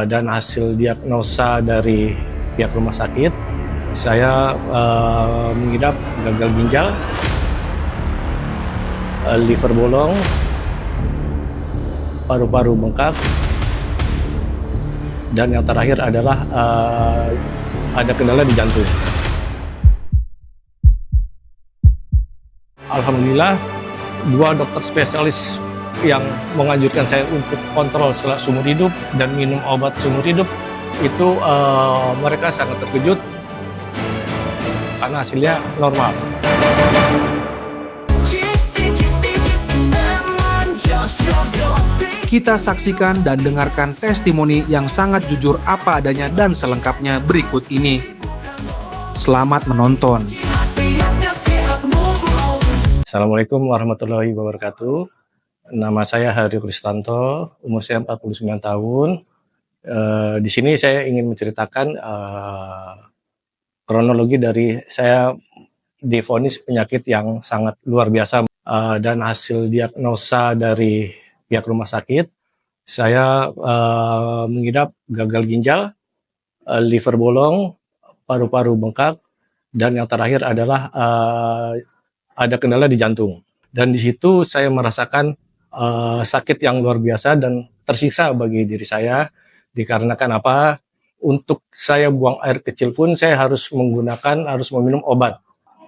dan hasil diagnosa dari pihak rumah sakit, saya mengidap gagal ginjal, liver bolong, paru-paru bengkak, dan yang terakhir adalah ada kendala di jantung. Alhamdulillah, 2 dokter spesialis yang menganjurkan saya untuk kontrol seumur hidup dan minum obat seumur hidup itu mereka sangat terkejut karena hasilnya normal. Kita saksikan dan dengarkan testimoni yang sangat jujur apa adanya dan selengkapnya berikut ini. Selamat menonton. Assalamualaikum warahmatullahi wabarakatuh. Nama saya Hari Kristanto, umur saya 49 tahun. Di sini saya ingin menceritakan kronologi dari saya divonis penyakit yang sangat luar biasa dan hasil diagnosa dari pihak rumah sakit. Saya mengidap gagal ginjal, liver bolong, paru-paru bengkak, dan yang terakhir adalah ada kendala di jantung. Dan di situ saya merasakan sakit yang luar biasa dan tersiksa bagi diri saya. Dikarenakan apa? Untuk saya buang air kecil pun saya harus meminum obat.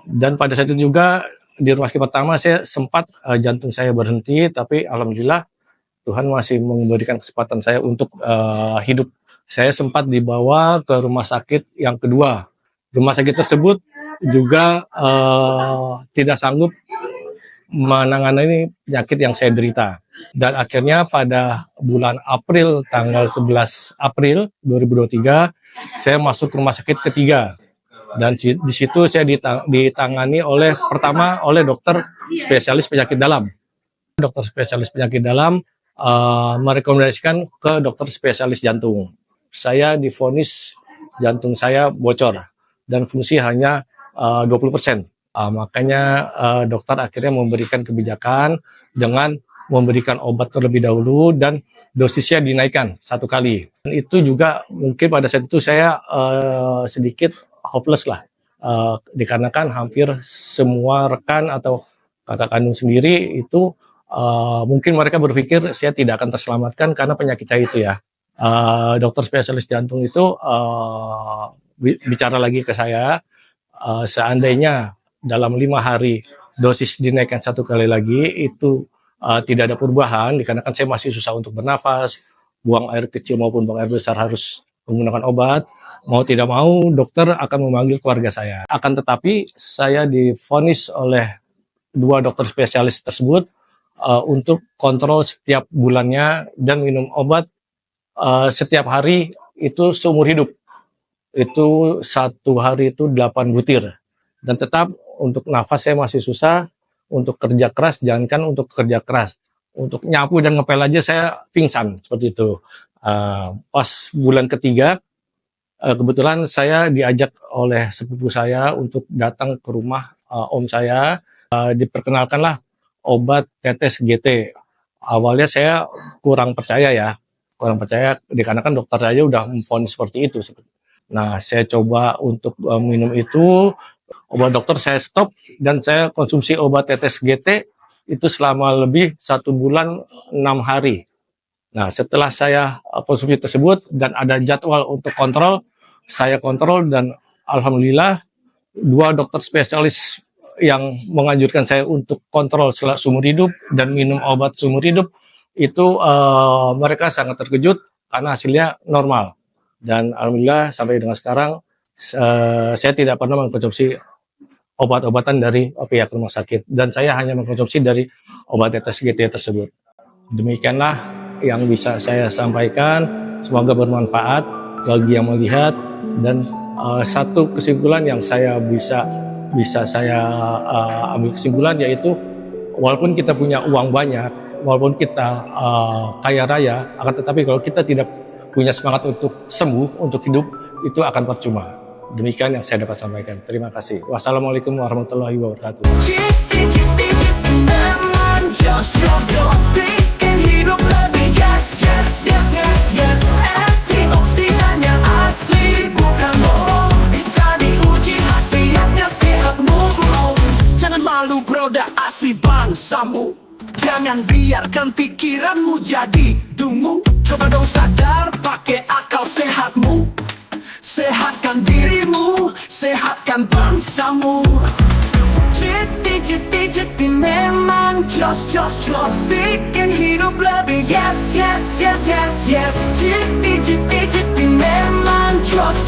Dan pada saat itu juga di rumah sakit pertama saya sempat jantung saya berhenti, tapi alhamdulillah Tuhan masih memberikan kesempatan saya untuk hidup. Saya sempat dibawa ke rumah sakit yang kedua. Rumah sakit tersebut juga tidak sanggup menangani penyakit yang saya derita. Dan akhirnya pada bulan April, tanggal 11 April 2023, saya masuk rumah sakit ketiga. Dan di situ saya ditangani pertama oleh dokter spesialis penyakit dalam. Dokter spesialis penyakit dalam merekomendasikan ke dokter spesialis jantung. Saya divonis jantung saya bocor dan fungsi hanya 20%. Makanya dokter akhirnya memberikan kebijakan dengan memberikan obat terlebih dahulu dan dosisnya dinaikkan 1 kali. Dan itu juga mungkin pada saat itu saya sedikit hopeless lah, dikarenakan hampir semua rekan atau kakak kandung sendiri itu mungkin mereka berpikir saya tidak akan terselamatkan karena penyakit saya itu ya. Dokter spesialis jantung itu bicara lagi ke saya, seandainya dalam 5 hari dosis dinaikkan 1 kali lagi itu tidak ada perubahan, dikarenakan saya masih susah untuk bernafas, buang air kecil maupun buang air besar harus menggunakan obat. Mau tidak mau dokter akan memanggil keluarga saya. Akan tetapi saya divonis oleh 2 dokter spesialis tersebut untuk kontrol setiap bulannya dan minum obat setiap hari itu seumur hidup. Itu 1 hari itu 8 butir. Dan tetap untuk nafas saya masih susah, untuk kerja keras, jangankan untuk kerja keras, untuk nyapu dan ngepel aja saya pingsan, seperti itu. Pas bulan ketiga, kebetulan saya diajak oleh sepupu saya untuk datang ke rumah om saya, diperkenalkanlah obat tetes GT. Awalnya saya kurang percaya dikarenakan dokter saya udah memvonis seperti itu. Nah, saya coba untuk minum itu, obat dokter saya stop dan saya konsumsi obat tetes GT itu selama lebih 1 bulan 6 hari. Nah, setelah saya konsumsi tersebut dan ada jadwal untuk kontrol, saya kontrol dan alhamdulillah 2 dokter spesialis yang menganjurkan saya untuk kontrol seumur hidup dan minum obat seumur hidup itu mereka sangat terkejut karena hasilnya normal. Dan alhamdulillah sampai dengan sekarang saya tidak pernah mengkonsumsi obat-obatan dari pihak rumah sakit dan saya hanya mengkonsumsi dari obat tetes GT tersebut. Demikianlah yang bisa saya sampaikan, semoga bermanfaat bagi yang melihat. Dan satu kesimpulan yang saya bisa saya ambil kesimpulan yaitu walaupun kita punya uang banyak, walaupun kita kaya raya, akan tetapi kalau kita tidak punya semangat untuk sembuh, untuk hidup, itu akan percuma. Demikian yang saya dapat sampaikan. Terima kasih. Wassalamualaikum warahmatullahi wabarakatuh. Just your speak and he don't love me. Yes, yes, yes, yes, yes. bangsamu. Jangan biarkan pikiranmu jadi dungu. Coba dong sadar, pakai akal sehatmu. Sehatkan dirimu, sehatkan bangsamu. Jeti memang jos. Bikin hidup lebih yes. Jeti memang jos.